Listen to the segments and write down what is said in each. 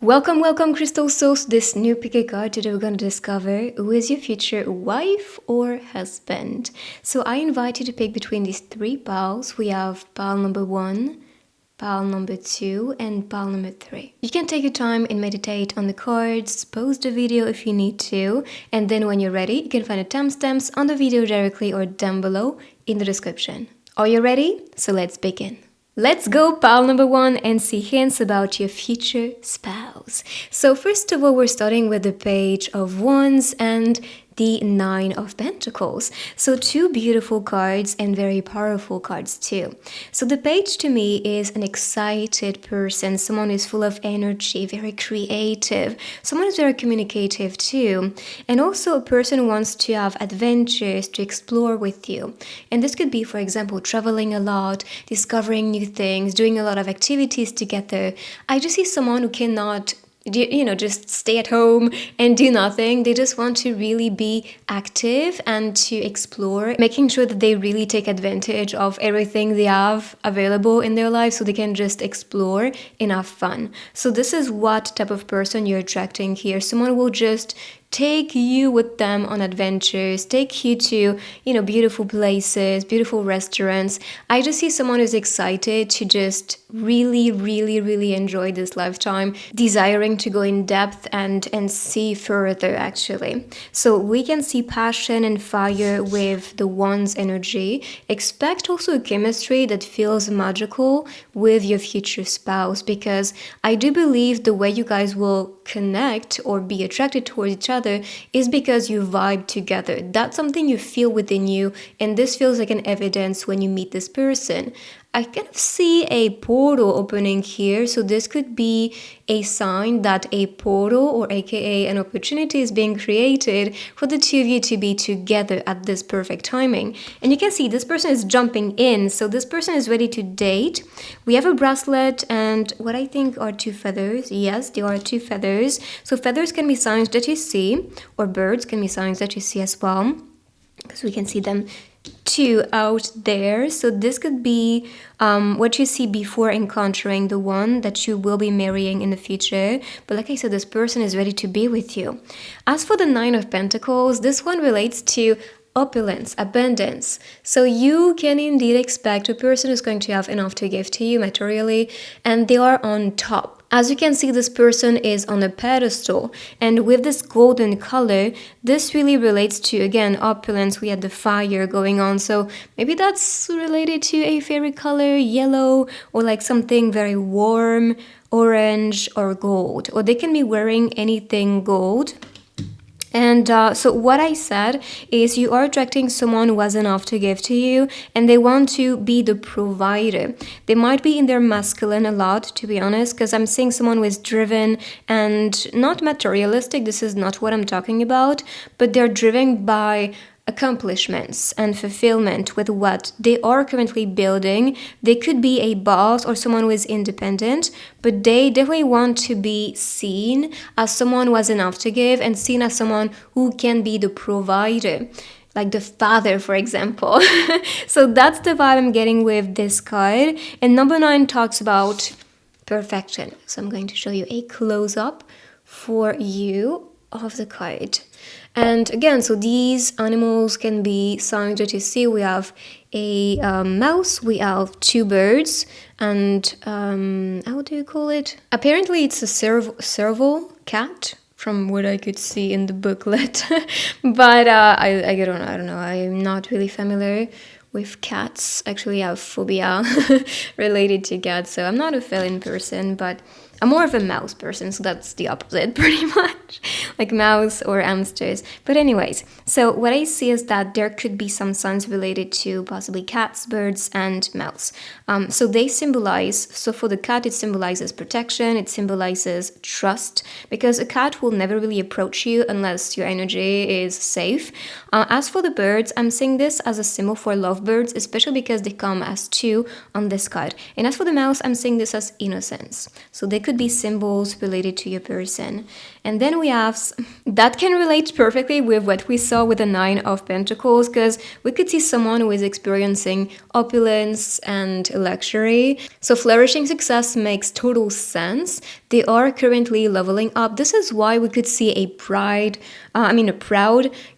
Welcome, welcome, Crystal Souls. This new pick a card today we're going to discover who is your future wife or husband. So I invite you to pick between these three piles. We have pile number one, pile number two, and pile number three. You can take your time and meditate on the cards, pause the video if you need to, and then when you're ready, you can find the timestamps on the video directly or down below in the description. Are you ready? So let's begin. Let's go pile number one and see hints about your future spouse. So first of all, we're starting with the Page of Wands and the Nine of Pentacles. So two beautiful cards and very powerful cards too. So the Page to me is an excited person, someone who's full of energy, very creative, someone who's very communicative too, and also a person who wants to have adventures to explore with you. And this could be, for example, traveling a lot, discovering new things, doing a lot of activities together. I just see someone who cannot just stay at home and do nothing. They just want to really be active and to explore, making sure that they really take advantage of everything they have available in their life so they can just explore and have fun. So this is what type of person you're attracting here. Someone will just take you with them on adventures, take you to, beautiful places, beautiful restaurants. I just see someone who's excited to just really, really, really enjoy this lifetime, desiring to go in depth and see further actually. So we can see passion and fire with the Wands energy. Expect also a chemistry that feels magical with your future spouse, because I do believe the way you guys will connect or be attracted towards each other is because you vibe together. That's something you feel within you, and this feels like an evidence when you meet this person. I kind of see a portal opening here, so this could be a sign that a portal, or aka an opportunity, is being created for the two of you to be together at this perfect timing. And you can see this person is jumping in, so this person is ready to date. We have a bracelet and what I think are two feathers. Yes, there are two feathers. So feathers can be signs that you see, or birds can be signs that you see as well, because we can see them two out there. So this could be what you see before encountering the one that you will be marrying in the future. But like I said, this person is ready to be with you. As for the Nine of Pentacles, this one relates to opulence, abundance. So you can indeed expect a person who's going to have enough to give to you materially, and they are on top. As you can see, this person is on a pedestal, and with this golden color, this really relates to, again, opulence. We had the fire going on, so maybe that's related to a favorite color, yellow, or like something very warm, orange or gold. Or they can be wearing anything gold. And so what I said is you are attracting someone who has enough to give to you, and they want to be the provider. They might be in their masculine a lot, to be honest, because I'm seeing someone who is driven and not materialistic. This is not what I'm talking about, but they're driven by accomplishments and fulfillment with what they are currently building. They could be a boss or someone who is independent, but they definitely want to be seen as someone who has enough to give and seen as someone who can be the provider, like the father, for example. So that's the vibe I'm getting with this card. And number 9 talks about perfection. So I'm going to show you a close-up for you of the card. And again, so these animals can be signs that you see. We have a mouse, we have two birds, and how do you call it? Apparently it's a serval cat, from what I could see in the booklet. But I don't know. I'm not really familiar with cats. Actually, I have phobia related to cats, so I'm not a feline person, but I'm more of a mouse person, so that's the opposite pretty much, like mouse or hamsters. But anyways, so what I see is that there could be some signs related to possibly cats, birds, and mouse. So they symbolize, so for the cat, it symbolizes protection, it symbolizes trust, because a cat will never really approach you unless your energy is safe. As for the birds, I'm seeing this as a symbol for lovebirds, especially because they come as two on this card. And as for the mouse, I'm seeing this as innocence. So they could be symbols related to your person. And then we have Pentacles. That can relate perfectly with what we saw with the Nine of Pentacles, because we could see someone who is experiencing opulence and luxury. So flourishing success makes total sense. They are currently leveling up. This is why we could see a proud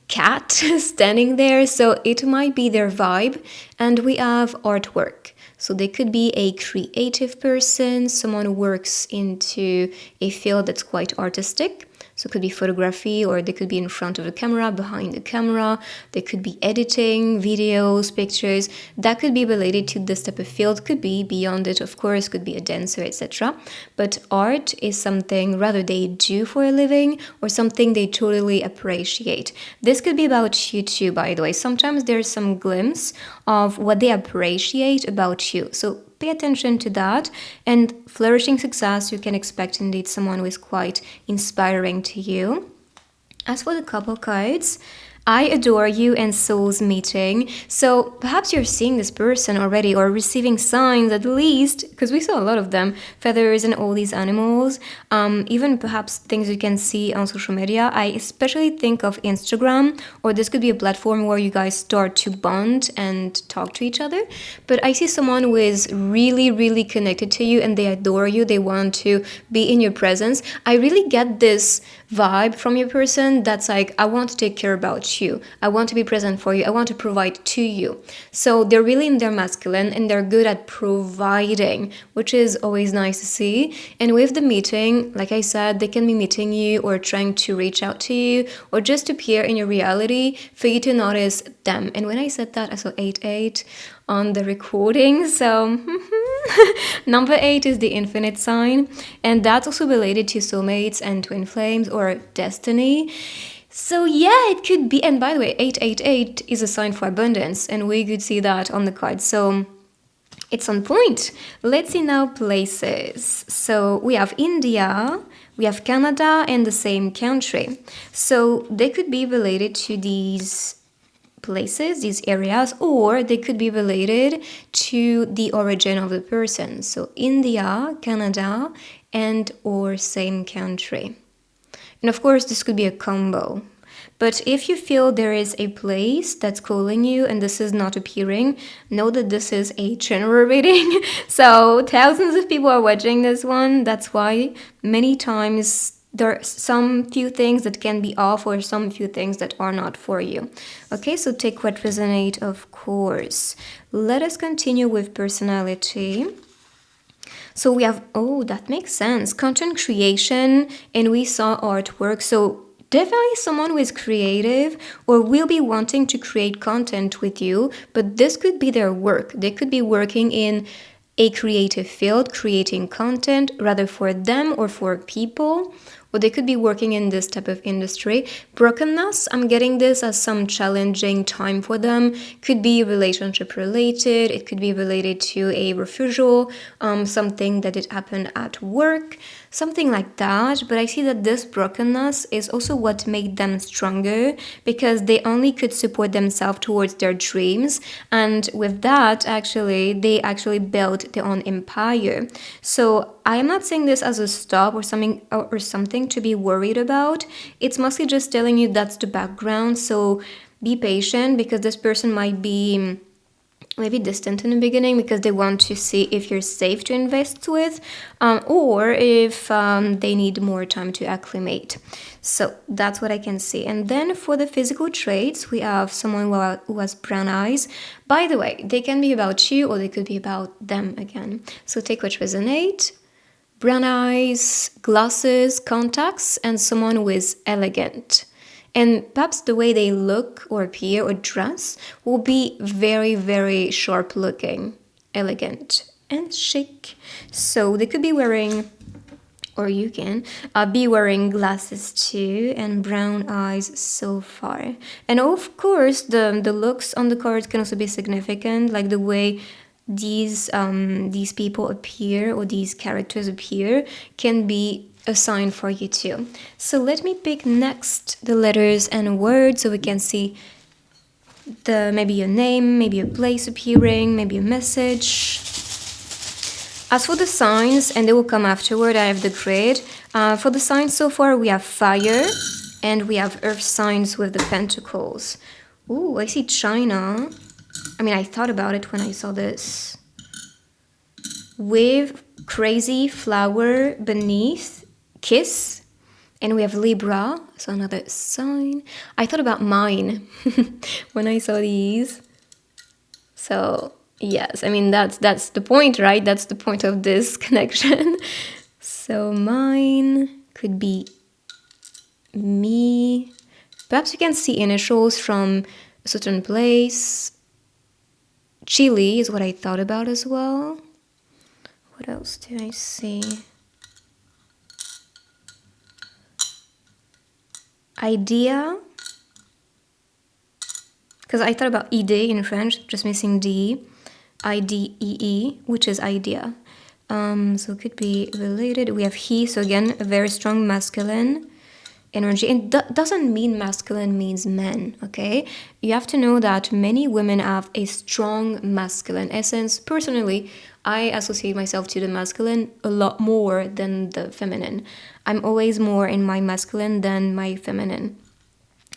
cat standing there. So it might be their vibe. And we have artwork. So they could be a creative person, someone who works into a field that's quite artistic. So it could be photography, or they could be in front of the camera, behind the camera. They could be editing videos, pictures. That could be related to this type of field. Could be beyond it, of course, could be a dancer, etc. But art is something rather they do for a living, or something they totally appreciate. This could be about you too, by the way. Sometimes there's some glimpse of what they appreciate about you. So pay attention to that. And flourishing success, you can expect indeed someone who is quite inspiring to you. As for the couple cards, I adore you and souls meeting. So perhaps you're seeing this person already, or receiving signs at least, because we saw a lot of them, feathers and all these animals, even perhaps things you can see on social media. I especially think of Instagram, or this could be a platform where you guys start to bond and talk to each other. But I see someone who is really, really connected to you, and they adore you. They want to be in your presence. I really get this vibe from your person that's like, I want to take care about you. I want to be present for you. I want to provide to you. So they're really in their masculine, and they're good at providing, which is always nice to see. And with the meeting, like I said, they can be meeting you or trying to reach out to you, or just appear in your reality for you to notice them. And when I said that, I saw 88 on the recording. So number 8 is the infinite sign, and that's also related to soulmates and twin flames or destiny. So yeah, it could be. And by the way, 888 is a sign for abundance, and we could see that on the card. So it's on point. Let's see now places. So we have India, we have Canada, and the same country. So they could be related to these places, these areas, or they could be related to the origin of the person. So India, Canada, and or same country. And of course, this could be a combo. But if you feel there is a place that's calling you and this is not appearing, know that this is a general reading. So thousands of people are watching this one. That's why many times there are some few things that can be off, or some few things that are not for you. Okay, so take what resonate, of course. Let us continue with personality. So we have, oh, that makes sense, content creation, and we saw artwork. So definitely someone who is creative or will be wanting to create content with you, but this could be their work. They could be working in a creative field, creating content, rather for them or for people, or they could be working in this type of industry. Brokenness, I'm getting this as some challenging time for them. Could be relationship related, it could be related to a refusal, something that did happen at work, something like that. But I see that this brokenness is also what made them stronger, because they only could support themselves towards their dreams, and with that actually they actually built their own empire. So I am not saying this as a stop or something to be worried about. It's mostly just telling you that's the background. So be patient, because this person might be maybe distant in the beginning because they want to see if you're safe to invest with, or if they need more time to acclimate. So that's what I can see. And then for the physical traits, we have someone who has brown eyes. By the way, they can be about you or they could be about them again. So take what resonate. Brown eyes, glasses, contacts, and someone who is elegant. And perhaps the way they look or appear or dress will be very, very sharp looking, elegant, and chic. So they could be wearing, or you can be wearing glasses too, and brown eyes so far. And of course, the looks on the cards can also be significant, like the way these people appear or these characters appear can be a sign for you too. So let me pick next the letters and words so we can see maybe a name, maybe a place appearing, maybe a message. As for the signs, and they will come afterward, I have the grid. For the signs so far, we have fire, And we have earth signs with the pentacles. Ooh, I see China. I mean, I thought about it when I saw this. With crazy flower beneath, kiss. And we have Libra, so another sign. I thought about mine when I saw these. So yes, I mean, that's the point, right? That's the point of this connection. So mine could be me. Perhaps you can see initials from a certain place. Chile is what I thought about as well. What else do I see? Idea. Because I thought about idée in French, just missing D. I-D-E-E, which is idea. So it could be related. We have he, so again, a very strong masculine energy. And doesn't mean masculine means men, okay? You have to know that many women have a strong masculine essence. Personally, I associate myself to the masculine a lot more than the feminine. I'm always more in my masculine than my feminine.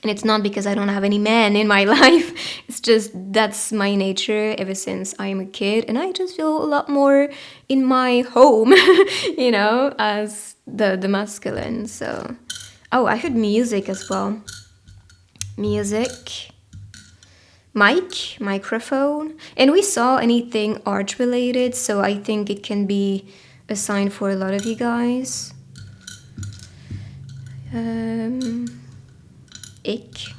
And it's not because I don't have any men in my life. It's just that's my nature ever since I'm a kid. And I just feel a lot more in my home, you know, as the masculine. So, oh, I heard music as well. Music. Mic, microphone. And we saw anything art related. So I think it can be a sign for a lot of you guys. Ich.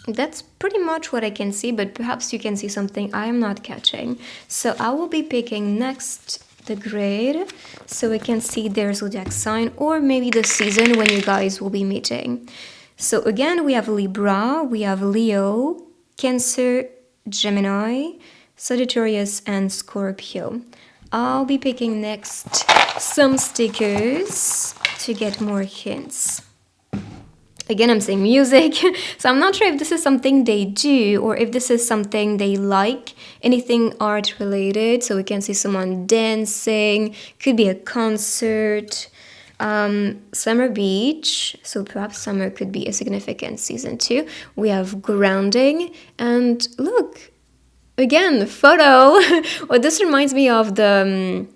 That's pretty much what I can see, but perhaps you can see something I am not catching. So I will be picking next the grid, so we can see their zodiac sign or maybe the season when you guys will be meeting. So again, we have Libra, we have Leo, Cancer, Gemini, Sagittarius, and Scorpio. I'll be picking next some stickers to get more hints. Again, I'm saying music, so I'm not sure if this is something they do or if this is something they like, anything art related. So we can see someone dancing, could be a concert, summer beach, so perhaps summer could be a significant season too. We have grounding, and look, again, photo. Well, this reminds me of the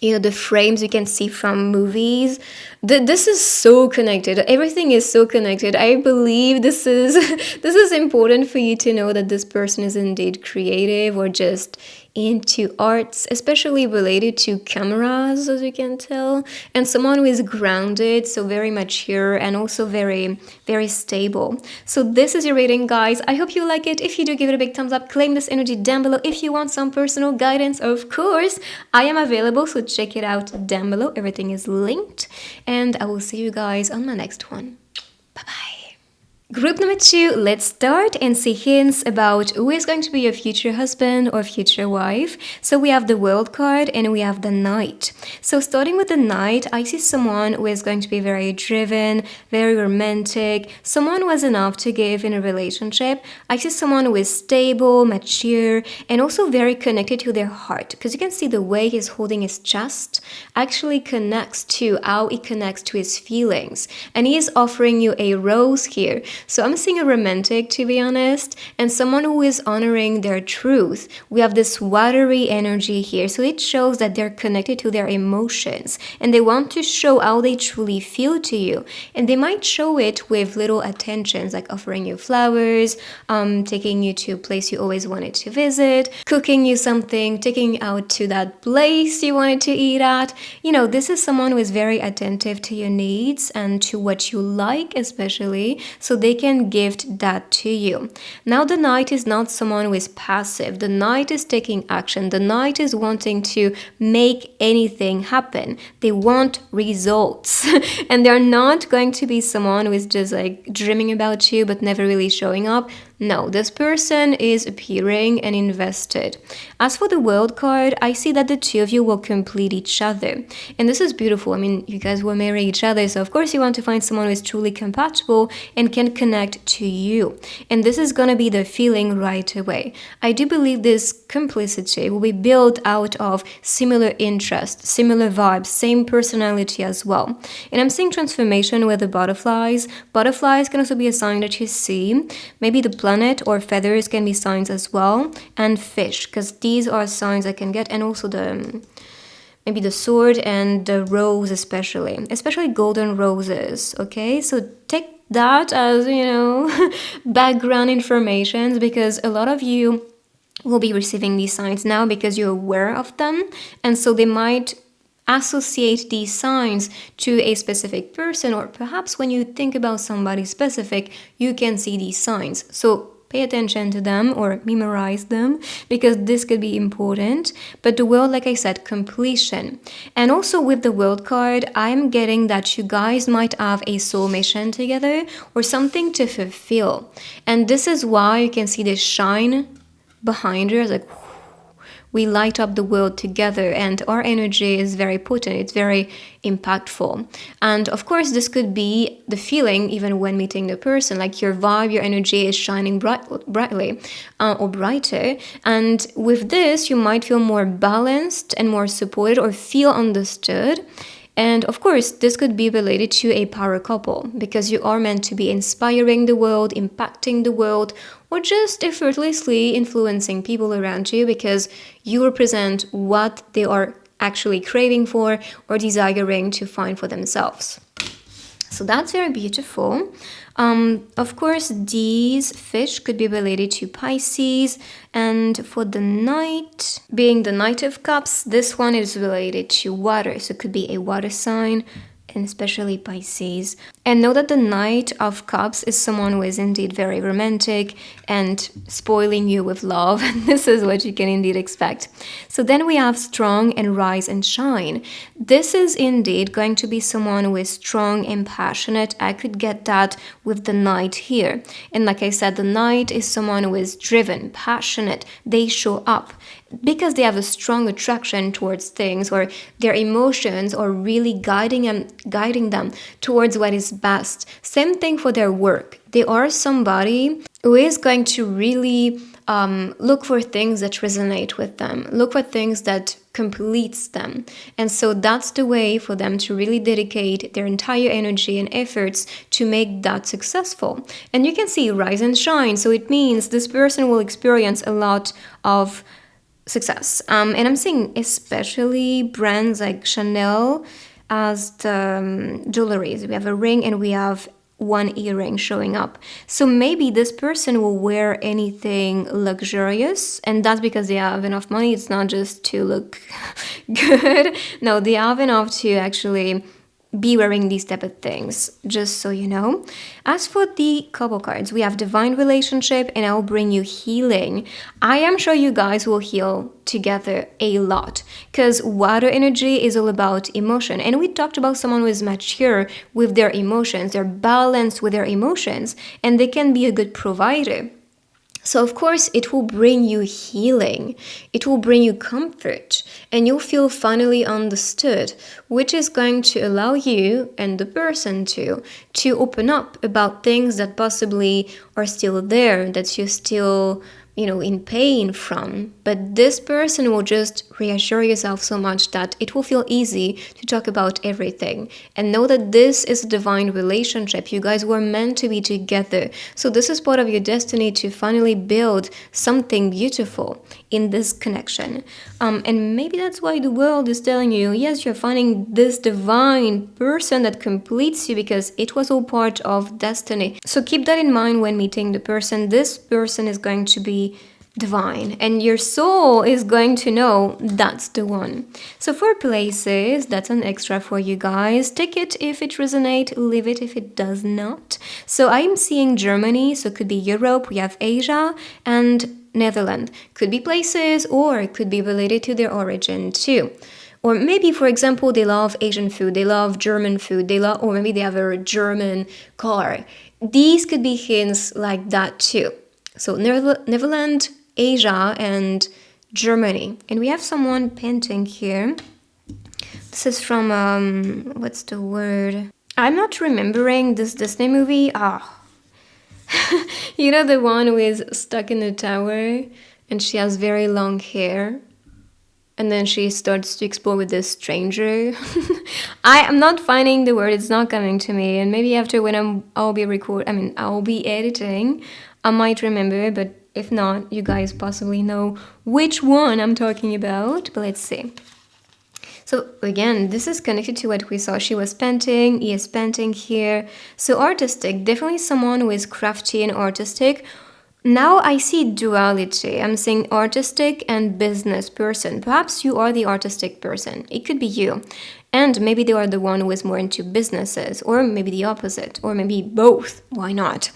the frames you can see from movies. This is so connected. Everything is so connected. I believe this is this is important for you to know that this person is indeed creative or just into arts, especially related to cameras, as you can tell, and someone who is grounded, so very mature and also very, very stable. So this is your reading, guys. I hope you like it. If you do, give it a big thumbs up. Claim this energy down below. If you want some personal guidance, of course, I am available, so check it out down below. Everything is linked, and I will see you guys on my next one. Bye-bye. Group number 2, let's start and see hints about who is going to be your future husband or future wife. So we have the World card and we have the Knight. So starting with the Knight, I see someone who is going to be very driven, very romantic, someone who has enough to give in a relationship. I see someone who is stable, mature, and also very connected to their heart, because you can see the way he's holding his chest actually connects to how he connects to his feelings. And he is offering you a rose here. So I'm seeing a romantic, to be honest, and someone who is honoring their truth. We have this watery energy here, so it shows that they're connected to their emotions and they want to show how they truly feel to you. And they might show it with little attentions, like offering you flowers, taking you to a place you always wanted to visit, cooking you something, taking you out to that place you wanted to eat at. You know, this is someone who is very attentive to your needs and to what you like, especially, so they can gift that to you. Now, the Knight is not someone who is passive. The Knight is taking action. The Knight is wanting to make anything happen. They want results. And they're not going to be someone who is just like dreaming about you but never really showing up. No, this person is appearing and invested. As for the World card, I see that the two of you will complete each other. And this is beautiful. I mean, you guys will marry each other, so of course you want to find someone who is truly compatible and can connect to you. And this is going to be the feeling right away. I do believe this complicity will be built out of similar interests, similar vibes, same personality as well. And I'm seeing transformation with the butterflies. Butterflies can also be a sign that you see. Maybe the planet or feathers can be signs as well. And fish, because these are signs I can get. And also maybe the sword and the rose especially golden roses. Okay, so take that as, background information, because a lot of you will be receiving these signs now because you're aware of them, and so they might associate these signs to a specific person, or perhaps when you think about somebody specific, you can see these signs. So pay attention to them or memorize them, because this could be important. But the World, like I said, completion. And also with the World card, I'm getting that you guys might have a soul mission together or something to fulfill. And this is why you can see this shine behind her, like we light up the world together, and our energy is very potent, it's very impactful. And of course this could be the feeling even when meeting the person, like your vibe, your energy is shining brightly or brighter, and with this you might feel more balanced and more supported or feel understood. And of course, this could be related to a power couple, because you are meant to be inspiring the world, impacting the world, or just effortlessly influencing people around you, because you represent what they are actually craving for or desiring to find for themselves. So that's very beautiful. Of course, these fish could be related to Pisces. And for the Knight, being the Knight of Cups, this one is related to water. So it could be a water sign, and especially Pisces. And know that the Knight of Cups is someone who is indeed very romantic and spoiling you with love. This is what you can indeed expect. So then we have strong and rise and shine. This is indeed going to be someone who is strong and passionate. I could get that with the Knight here. And like I said, the Knight is someone who is driven, passionate. They show up because they have a strong attraction towards things, or their emotions are really guiding them towards what is best. Same thing for their work. They are somebody who is going to really look for things that resonate with them, look for things that completes them. And so that's the way for them to really dedicate their entire energy and efforts to make that successful. And you can see rise and shine. So it means this person will experience a lot of success. And I'm seeing especially brands like Chanel as the jewelries. We have a ring and we have one earring showing up. So maybe this person will wear anything luxurious, and that's because they have enough money. It's not just to look good. No, they have enough to actually be wearing these type of things, just so you know. As for the couple cards, we have divine relationship, and I'll bring you healing. I am sure you guys will heal together a lot, because water energy is all about emotion, and we talked about someone who is mature with their emotions, they're balanced with their emotions, and they can be a good provider. So of course it will bring you healing, it will bring you comfort, and you'll feel finally understood, which is going to allow you and the person to open up about things that possibly are still there, that you're still in pain from. But this person will just reassure yourself so much that it will feel easy to talk about everything. And know that this is a divine relationship. You guys were meant to be together. So this is part of your destiny to finally build something beautiful in this connection. And maybe that's why the world is telling you, yes, you're finding this divine person that completes you, because it was all part of destiny. So keep that in mind when meeting the person. This person is going to be divine, and your soul is going to know that's the one. So for places, that's an extra for you guys. Take it if it resonates, leave it if it does not. So I'm seeing Germany, so it could be Europe, we have Asia, and Netherlands. Could be places, or it could be related to their origin too. Or maybe, for example, they love Asian food, they love German food, or maybe they have a German car. These could be hints like that too. So Netherlands, Asia, and Germany. And we have someone painting here. This is from, what's the word? I'm not remembering this Disney movie. You know, the one who is stuck in the tower and she has very long hair. And then she starts to explore with this stranger. I am not finding the word. It's not coming to me. And maybe after when I'll be editing, I might remember. But if not, you guys possibly know which one I'm talking about. But let's see. So again, this is connected to what we saw. She was painting, he is painting here. So artistic, definitely someone who is crafty and artistic. Now I see duality. I'm saying artistic and business person. Perhaps you are the artistic person. It could be you. And maybe they are the one who is more into businesses, or maybe the opposite, or maybe both. Why not?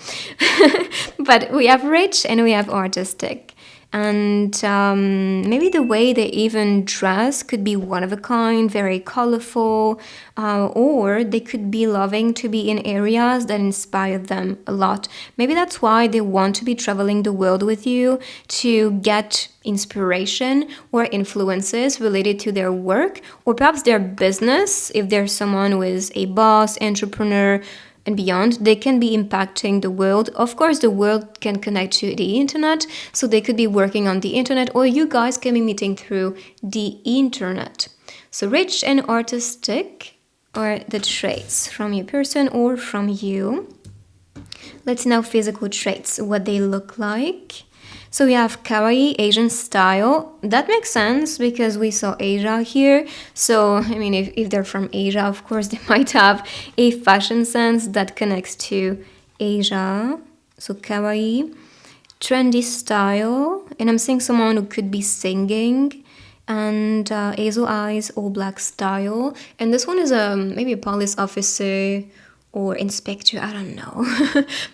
But we have rich and we have artistic. And maybe the way they even dress could be one of a kind, very colorful, or they could be loving to be in areas that inspire them a lot. Maybe that's why they want to be traveling the world with you to get inspiration or influences related to their work or perhaps their business. If there's someone who is a boss, entrepreneur, and beyond, they can be impacting the world. Of course, the world can connect to the internet, so they could be working on the internet, or you guys can be meeting through the internet. So rich and artistic are the traits from your person or from you. Let's now physical traits, what they look like. So we have kawaii, Asian style. That makes sense because we saw Asia here. So, I mean, if they're from Asia, of course, they might have a fashion sense that connects to Asia. So kawaii, trendy style. And I'm seeing someone who could be singing. And hazel eyes, all black style. And this one is maybe a police officer or inspector, I don't know.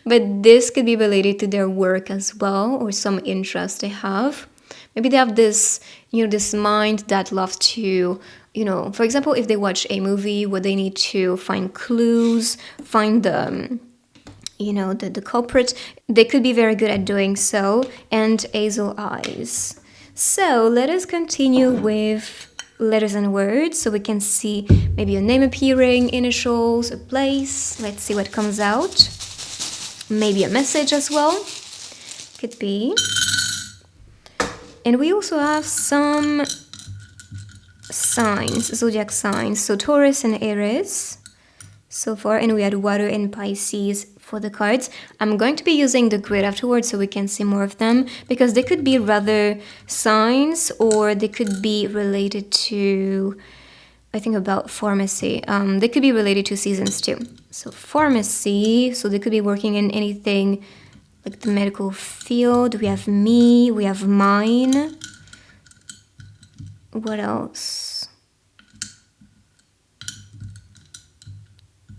But this could be related to their work as well, or some interest they have. Maybe they have this, this mind that loves to, for example, if they watch a movie where they need to find clues, find the culprit, they could be very good at doing so. And hazel eyes. So let us continue with letters and words so we can see maybe a name appearing, initials, a place. Let's see what comes out. Maybe a message as well. Could be. And we also have some signs, zodiac signs. So Taurus and Aries so far. And we had water and Pisces for the cards. I'm going to be using the grid afterwards so we can see more of them because they could be rather signs or they could be related to, I think, about pharmacy. They could be related to seasons too. So pharmacy, so they could be working in anything like the medical field. We have me, we have mine. What else?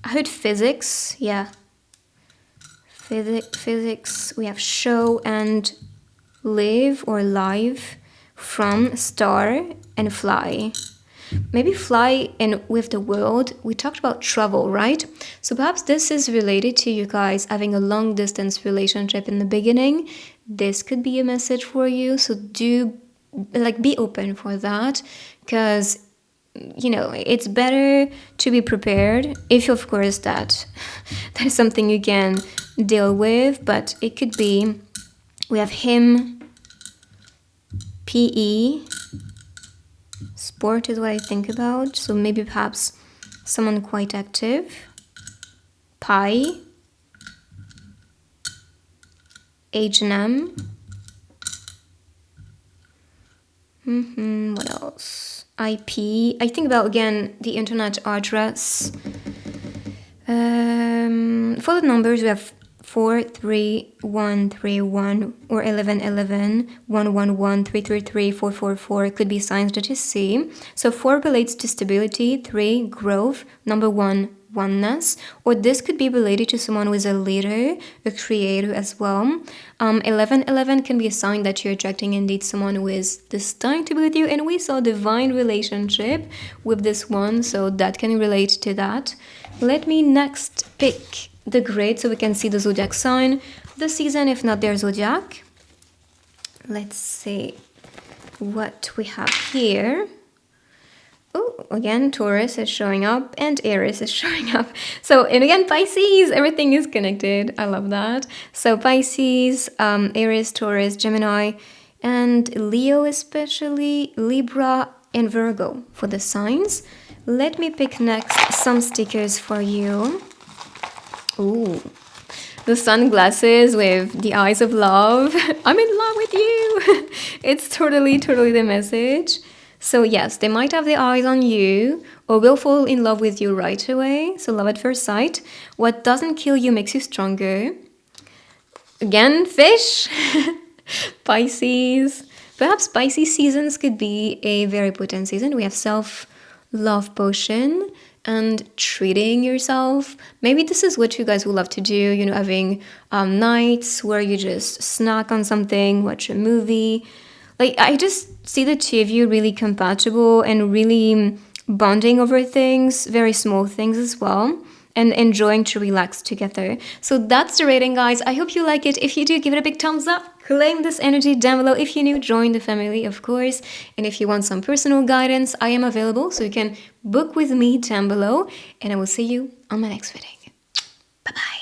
I heard physics, yeah. Physics, we have show and live or live, from, star, and fly. Maybe fly and with the world. We talked about travel, right? So perhaps this is related to you guys having a long distance relationship in the beginning. This could be a message for you. So do be open for that because it's better to be prepared if, of course, that is something you can deal with. But it could be, we have him, PE, sport is what I think about. So maybe perhaps someone quite active. Pi, H&M. What else? IP. I think about, again, the internet address. For the numbers, we have 43131 or 1111, 111, 333, 444. It could be signs that you see. So 4 relates to stability, 3, growth, number 1, oneness, or this could be related to someone who is a leader, a creator as well. 1111 can be a sign that you're attracting indeed someone who is destined to be with you, and we saw divine relationship with this one, so that can relate to that. Let me next pick the grid so we can see the zodiac sign. the season, if not their zodiac. Let's see what we have here. Oh, again, Taurus is showing up and Aries is showing up. So, and again, Pisces, everything is connected. I love that. So Pisces, Aries, Taurus, Gemini, and Leo especially, Libra, and Virgo for the signs. Let me pick next some stickers for you. Ooh, the sunglasses with the eyes of love. I'm in love with you. It's totally the message. So yes, they might have their eyes on you or will fall in love with you right away. So love at first sight. What doesn't kill you makes you stronger. Again, fish. Pisces. Perhaps Pisces seasons could be a very potent season. We have self-love potion and treating yourself. Maybe this is what you guys would love to do, you know, having nights where you just snack on something, watch a movie. Like, I just see the two of you really compatible and really bonding over things, very small things as well, and enjoying to relax together. So that's the rating, guys. I hope you like it. If you do, give it a big thumbs up. Claim this energy down below. If you're new, join the family, of course. And if you want some personal guidance, I am available, so you can book with me down below. And I will see you on my next reading. Bye-bye.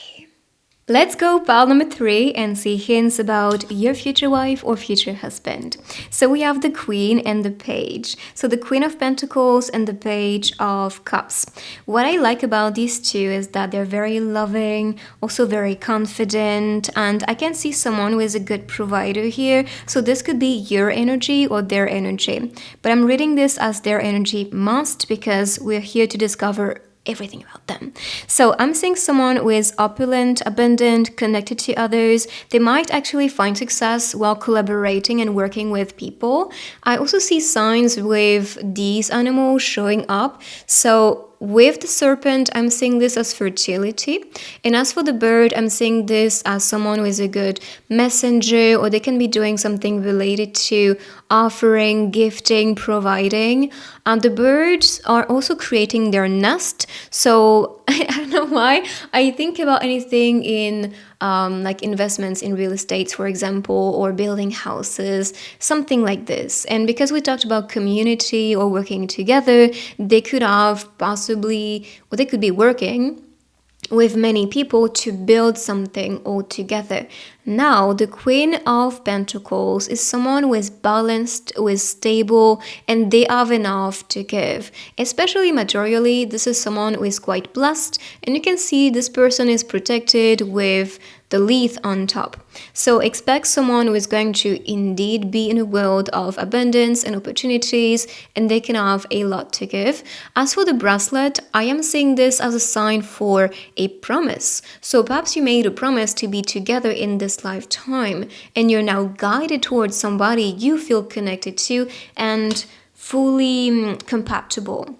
Let's go pile number 3 and see hints about your future wife or future husband. So we have the Queen and the Page. So the Queen of Pentacles and the Page of Cups. What I like about these two is that they're very loving, also very confident, and I can see someone who is a good provider here. So this could be your energy or their energy. But I'm reading this as their energy must, because we're here to discover everything about them. So I'm seeing someone who is opulent, abundant, connected to others. They might actually find success while collaborating and working with people. I also see signs with these animals showing up. So with the serpent, I'm seeing this as fertility. And as for the bird, I'm seeing this as someone who is a good messenger, or they can be doing something related to offering, gifting, providing. And the birds are also creating their nest. So I don't know why. I think about anything in like investments in real estate, for example, or building houses, something like this. And because we talked about community or working together, they could have possibly, or they could be working with many people to build something all together. Now, the Queen of Pentacles is someone who is balanced, who is stable, and they have enough to give. Especially materially, this is someone who is quite blessed, and you can see this person is protected with the leaf on top. So expect someone who is going to indeed be in a world of abundance and opportunities, and they can have a lot to give. As for the bracelet, I am seeing this as a sign for a promise. So perhaps you made a promise to be together in this lifetime, and you're now guided towards somebody you feel connected to and fully compatible.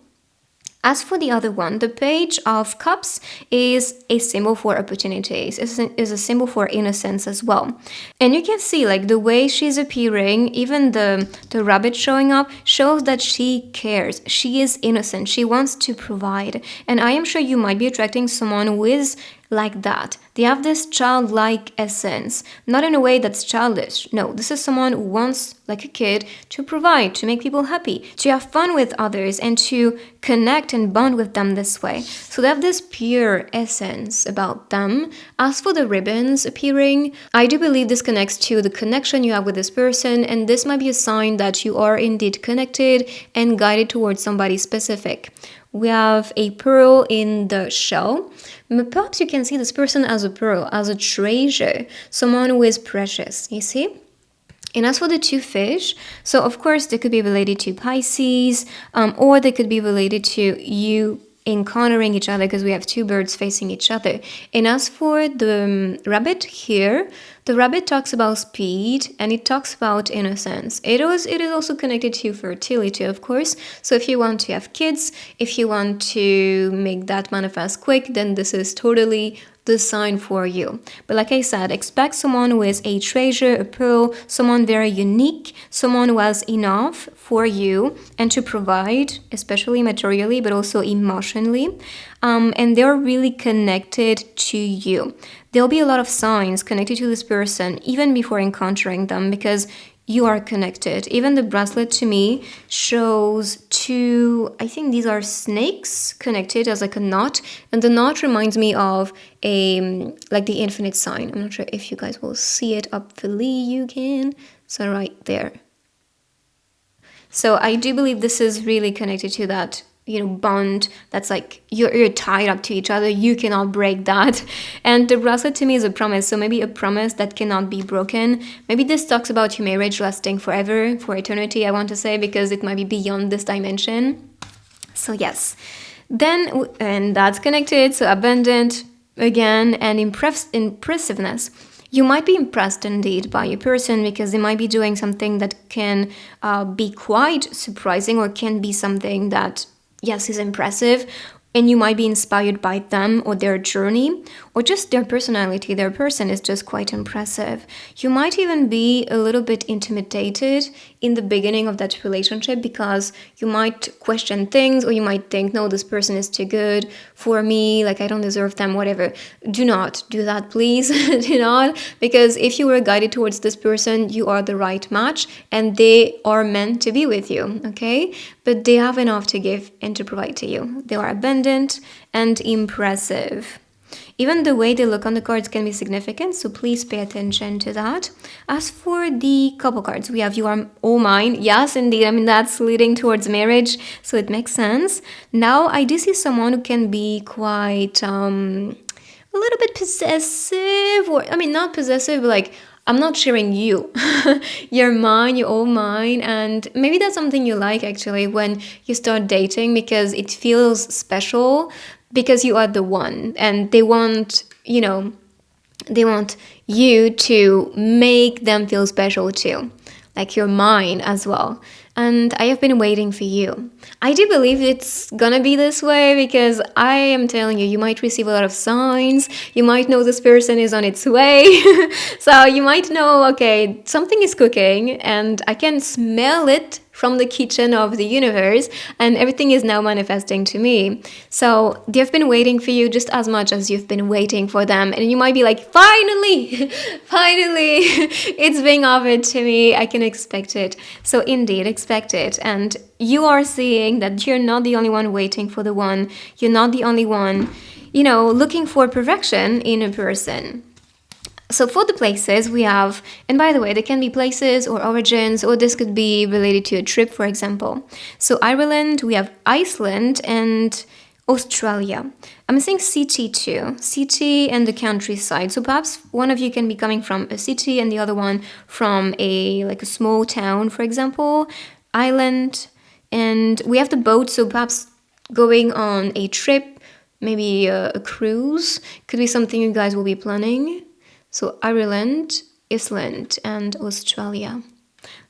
As for the other one, the Page of Cups is a symbol for opportunities, is a symbol for innocence as well. And you can see like the way she's appearing, even the rabbit showing up, shows that she cares. She is innocent. She wants to provide. And I am sure you might be attracting someone who is like that. They have this childlike essence, not in a way that's childish. No, this is someone who wants, like a kid, to provide, to make people happy, to have fun with others, and to connect and bond with them this way. So they have this pure essence about them. As for the ribbons appearing, I do believe this connects to the connection you have with this person, and this might be a sign that you are indeed connected and guided towards somebody specific. We have a pearl in the shell. Perhaps you can see this person as a pearl, as a treasure, someone who is precious, you see? And as for the two fish, so of course they could be related to Pisces, or they could be related to you encountering each other, because we have two birds facing each other. And as for the rabbit here, the rabbit talks about speed and it talks about innocence. It is also connected to fertility, of course. So if you want to have kids, if you want to make that manifest quick, then this is totally the sign for you. But like I said, expect someone who is a treasure, a pearl, someone very unique, someone who has enough for you and to provide, especially materially, but also emotionally. And they're really connected to you. There'll be a lot of signs connected to this person even before encountering them, because you are connected. Even the bracelet to me shows two, I think these are snakes connected as like a knot, and the knot reminds me of a like the infinite sign. I'm not sure if you guys will see it. Hopefully you can. So right there. So I do believe this is really connected to that, bond that's like you're tied up to each other. You cannot break that. And the bracelet to me is a promise. So maybe a promise that cannot be broken. Maybe this talks about your marriage lasting forever, for eternity, I want to say, because it might be beyond this dimension. So yes. Then, and that's connected. So abundant again, and impressiveness. You might be impressed indeed by a person because they might be doing something that can be quite surprising, or can be something that, yes, is impressive. And you might be inspired by them or their journey, or just their personality. Their person is just quite impressive. You might even be a little bit intimidated in the beginning of that relationship, because you might question things, or you might think, no, this person is too good for me, like I don't deserve them, whatever. Do not do that, please. Do not, because if you were guided towards this person, you are the right match and they are meant to be with you, okay? But they have enough to give and to provide to you. They are abundant and impressive. Even the way they look on the cards can be significant, so please pay attention to that. As for the couple cards, we have You Are All Mine. Yes, indeed. I mean, that's leading towards marriage, so it makes sense. Now, I do see someone who can be quite a little bit possessive, or, I mean, not possessive, but like, I'm not sharing you. You're mine, you're all mine. And maybe that's something you like actually when you start dating, because it feels special, because you are the one, and they want you to make them feel special too. Like you're mine as well. And I have been waiting for you. I do believe it's gonna be this way, because I am telling you, you might receive a lot of signs. You might know this person is on its way. So you might know, okay, something is cooking and I can smell it from the kitchen of the universe, and everything is now manifesting to me. So they've been waiting for you just as much as you've been waiting for them. And you might be like, finally, finally, it's being offered to me. I can expect it. So indeed, expect it. And you are seeing that you're not the only one waiting for the one. You're not the only one, looking for perfection in a person. So for the places we have, and by the way, they can be places or origins, or this could be related to a trip, for example. So Ireland, we have Iceland and Australia. I'm saying city too, city and the countryside. So perhaps one of you can be coming from a city and the other one from a small town, for example. Island, and we have the boat, so perhaps going on a trip, maybe a cruise, could be something you guys will be planning. So Ireland, Iceland, and Australia.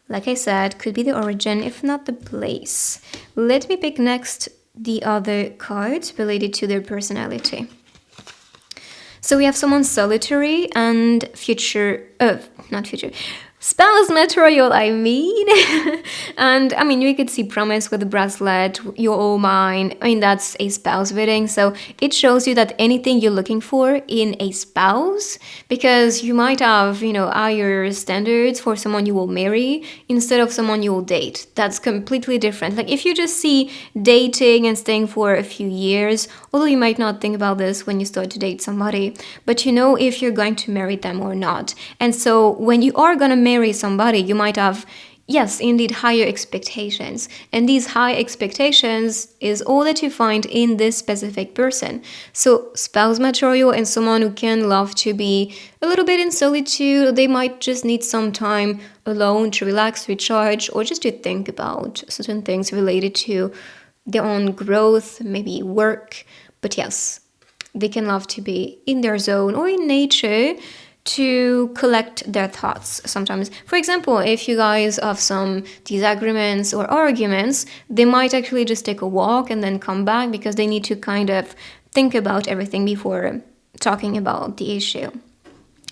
Like I said, could be the origin, if not the place. Let me pick next the other cards related to their personality. So we have someone solitary and spouse material, I mean. And I mean, you could see promise with the bracelet, you're all mine. I mean, that's a spouse reading. So it shows you that anything you're looking for in a spouse, because you might have, higher standards for someone you will marry instead of someone you will date. That's completely different. Like if you just see dating and staying for a few years, although you might not think about this when you start to date somebody, but you know if you're going to marry them or not. And so when you are going to marry somebody, you might have, yes, indeed, higher expectations. And these high expectations is all that you find in this specific person. So spouse material and someone who can love to be a little bit in solitude. They might just need some time alone to relax, recharge, or just to think about certain things related to their own growth, maybe work. But yes, they can love to be in their zone or in nature to collect their thoughts sometimes. For example, if you guys have some disagreements or arguments, they might actually just take a walk and then come back, because they need to kind of think about everything before talking about the issue.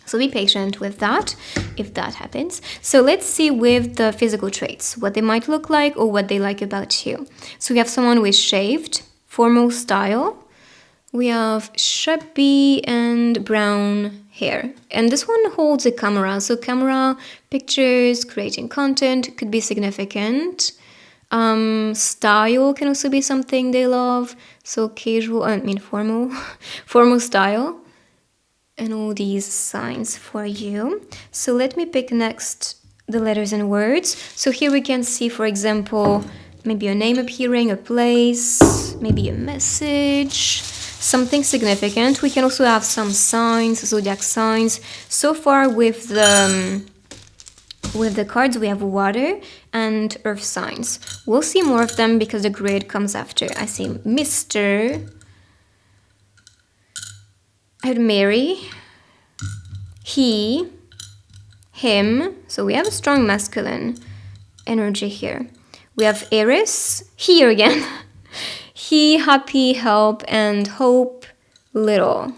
So be patient with that if that happens. So let's see with the physical traits, what they might look like or what they like about you. So we have someone with shaved, formal style. We have shabby and brown hair. And this one holds a camera. So camera, pictures, creating content could be significant. Style can also be something they love. So casual, formal, formal style. And all these signs for you. So let me pick next the letters and words. So here we can see, for example, maybe a name appearing, a place, maybe a message, something significant. We can also have some signs, zodiac signs. So far with the cards, we have water and earth signs. We'll see more of them because the grid comes after. I see Mr. I'd Mary, he, him. So we have a strong masculine energy here. We have Aries, here again. He, happy, help, and hope, little.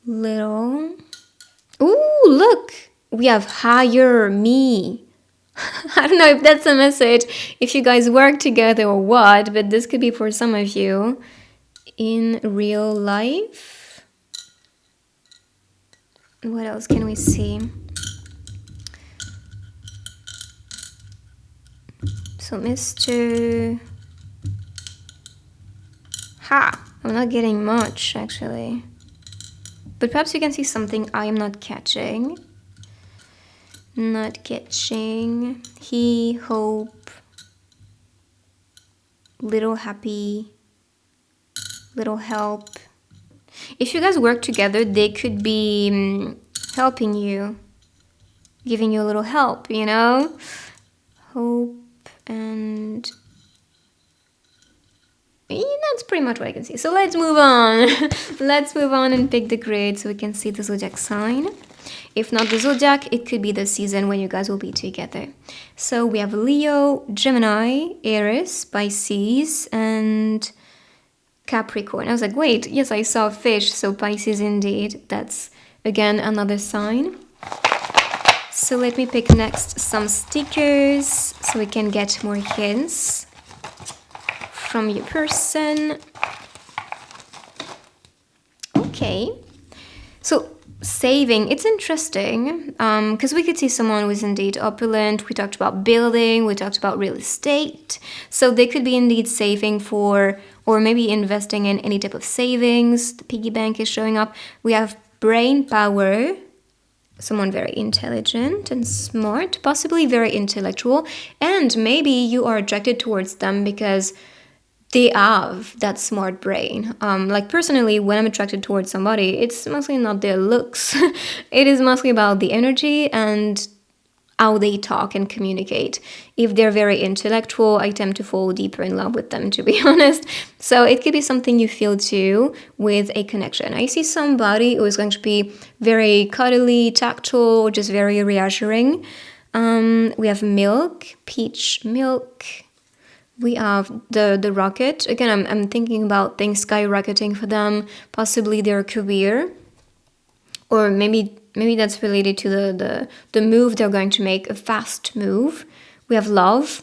Little. Ooh, look. We have hire me. I don't know if that's a message, if you guys work together or what, but this could be for some of you. In real life. What else can we see? So Mr. I'm not getting much actually. But perhaps you can see something I am not catching. Not catching. He, hope, little happy, little help. If you guys work together, they could be helping you, giving you a little help, you know? Hope and that's pretty much what I can see. So let's move on. Let's move on and pick the grade so we can see the zodiac sign. If not the zodiac, it could be the season when you guys will be together. So we have Leo, Gemini, Aries, Pisces, and Capricorn. I was like, wait, yes, I saw fish, so Pisces indeed. That's, again, another sign. So let me pick next some stickers so we can get more hints from your person. Okay. So saving, it's interesting because we could see someone who is indeed opulent. We talked about building, we talked about real estate. So they could be indeed saving for, or maybe investing in any type of savings. The piggy bank is showing up. We have brain power, someone very intelligent and smart, possibly very intellectual, and maybe you are attracted towards them because they have that smart brain. Like personally, when I'm attracted towards somebody, it's mostly not their looks. It is mostly about the energy and how they talk and communicate. If they're very intellectual, I tend to fall deeper in love with them, to be honest. So it could be something you feel too with a connection. I see somebody who is going to be very cuddly, tactile, just very reassuring. We have milk, peach milk. We have the rocket. Again, I'm thinking about things skyrocketing for them, possibly their career, or maybe that's related to the move they're going to make, a fast move. We have love,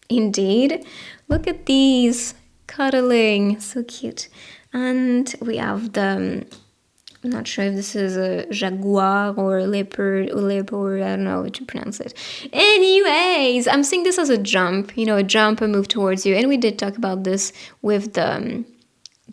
indeed. Look at these, cuddling, so cute. And we have the, I'm not sure if this is a jaguar or a leopard, I don't know how to pronounce it. Anyways, I'm seeing this as a jump, a jump, a move towards you. And we did talk about this with the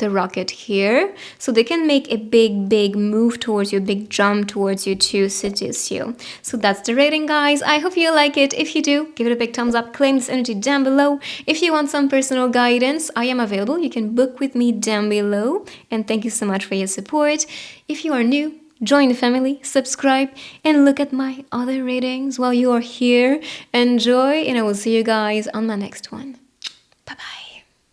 rocket here. So they can make a big move towards you, a big jump towards you to seduce you. So that's the rating, guys. I hope you like it. If you do, give it a big thumbs up, claim this energy down below. If you want some personal guidance, I am available. You can book with me down below. And thank you so much for your support. If you are new, join the family, subscribe, and look at my other ratings while you are here. Enjoy, and I will see you guys on my next one. Bye-bye.